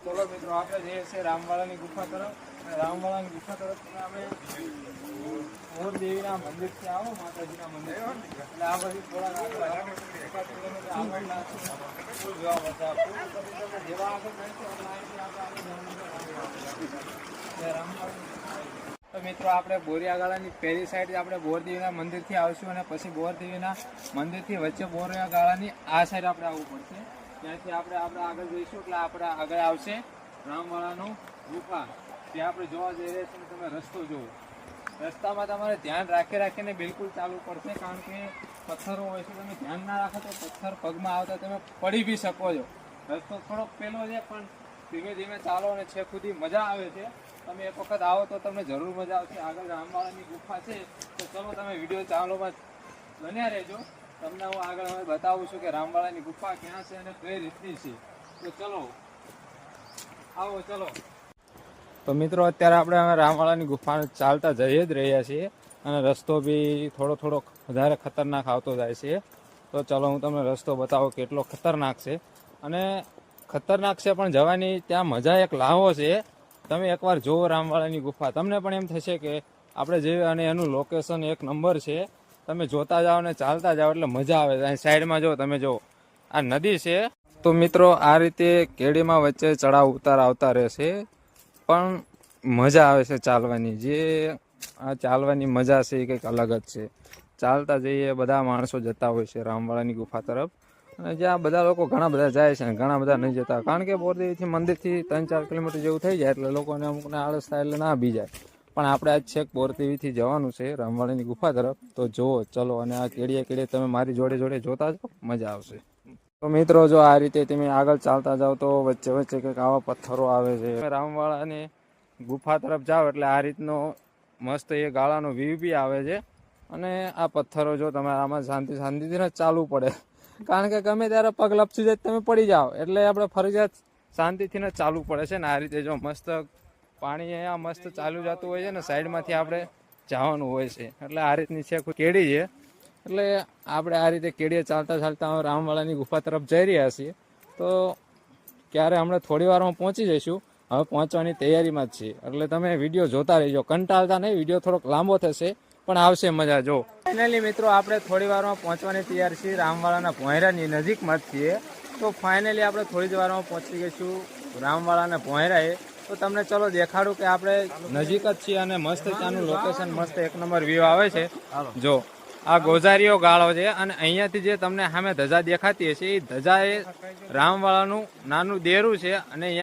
ચલો મિત્રો, આપણે જઈએ છીએ રામવાળાની ગુફા તરફ. રામવાળાની ગુફા તરફ આપણે મોરદેવીના મંદિરથી આવો, માતાજીના મંદિર એટલે આ બધી થોડા આગળ આવો, 1 કિલોમીટર આગળના ફૂલ જોવા મળશે. ફૂલ પછી તમે જેવા આગળ જઈશું એટલે અહીંથી આપણે તો મિત્રો આપણે બોરિયાગાળાની પહેલી સાઈડ આપણે બોરદેવીના મંદિરથી આવશું અને પછી બોરદેવીના મંદિરથી વચ્ચે બોરિયાગાળાની આ સાઈડ આપણે આવવું પડશે. ત્યાંથી આપણે આગળ જઈશું એટલે આપણે આગળ આવશે રામવાળાનું ગુફા. ત્યાં આપણે જોવા જઈ રહ્યા છીએ. તમે રસ્તો જુઓ, રસ્તામાં તમારે ધ્યાન રાખીને બિલકુલ ચાલવું પડશે, કારણ કે પથ્થરો હોય છે. તમે ધ્યાન ના રાખો તો પથ્થર પગમાં આવતા તમે પડી બી શકો છો. રસ્તો થોડોક પેલો છે પણ ધીમે ધીમે ચાલો અને છેક સુધી મજા આવે છે. તમે એક વખત આવો તો તમને જરૂર મજા આવશે. આગળ રામવાળાની ગુફા છે તો ચલો તમે વિડીયો ચાલોમાં બન્યા રહેજો. તમને હું આગળ હવે બતાવું છું કે રામવાળાની ગુફા ક્યાં છે અને કઈ રીતની છે. તો ચલો આવો ચલો. તો મિત્રો અત્યારે આપણે હવે રામવાળાની ગુફા ચાલતા જઈ જ રહ્યા છીએ અને રસ્તો બી થોડો વધારે ખતરનાક આવતો જાય છે. તો ચલો હું તમને રસ્તો બતાવું કેટલો ખતરનાક છે. અને ખતરનાક છે પણ જવાની ત્યાં મજા એક લાવો છે. તમે એકવાર જુઓ રામવાળાની ગુફા, તમને પણ એમ થશે કે આપણે જઈએ. અને એનું લોકેશન 1 નંબર છે. તમે જોતા જાઓ ને ચાલતા જાઓ એટલે મજા આવે. અહીં સાઈડમાં જો તમે જો આ નદી છે. તો મિત્રો આ રીતે કેડીમાં વચ્ચે ચડાવ ઉતાર આવતા રહેશે પણ મજા આવે છે ચાલવાની. જે આ ચાલવાની મજા છે એ કંઈક અલગ જ છે. ચાલતા જઈએ, બધા માણસો જતા હોય છે રામવાળાની ગુફા તરફ. અને જ્યાં બધા લોકો ઘણા બધા જાય છે અને ઘણા બધા નહીં જતા, કારણ કે બોરદેવીથી મંદિરથી 3-4 કિલોમીટર જેવું થઈ જાય એટલે લોકોને અમુકને આળસ થાય એટલે ના બી જાય. પણ આપણે આજ છેક બોરદેવીથી જવાનું છે રામવાળાની ગુફા તરફ. તો જુઓ ચલો. અને આ કેડીએ તમે મારી જોડે જોતા જાઓ, મજા આવશે. તો મિત્રો જો આ રીતે તમે આગળ ચાલતા જાઓ તો વચ્ચે કંઈક આવા પથ્થરો આવે છે. રામવાળાની ગુફા તરફ જાઓ એટલે આ રીતનો મસ્ત એ ગાળાનો વ્યૂ બી આવે છે. અને આ પથ્થરો જો તમારે આમાં શાંતિથી જ ચાલવું પડે, કારણ કે ગમે ત્યારે પગ લપસી જાય તમે પડી જાઓ. એટલે આપણે ફરજિયાત શાંતિથી જ ચાલવું પડે છે. ને આ રીતે જો મસ્ત પાણી અહીંયા મસ્ત ચાલુ જતું હોય છે ને સાઈડમાંથી આપણે જવાનું હોય છે. એટલે આ રીતની છે કેડી છે. એટલે આપણે આ રીતે કેડીએ ચાલતા રામવાળાની ગુફા તરફ જઈ રહ્યા છીએ. તો ક્યારે હમણાં થોડી વારમાં પહોંચી જઈશું. હવે પહોંચવાની તૈયારીમાં જ છીએ. એટલે તમે વિડીયો જોતા રહેજો, કંટાળતા નહીં. વિડીયો થોડોક લાંબો થશે પણ આવશે મજા. જો ફાઇનલી મિત્રો આપણે થોડી વારમાં પહોંચવાની તૈયાર છીએ. રામવાળાના ભોંયરાની નજીકમાં જ છીએ. તો ફાઇનલી આપણે થોડી જ વારમાં પહોંચી ગઈશું રામવાળાના ભોંયરાએ. તો તમને ચલો દેખાડું કે આપણે નજીક જ છીએ અને મસ્ત ત્યાંનું લોકેશન મસ્ત 1 નંબર વ્યૂ આવે છે. જો આ ગોઝારીઓ ગાળો છે અને અહીંયાથી જે તમને સામે ધજા દેખાતી હશે એ ધજા એ રામવાળાનું નાનું દેરું છે. અને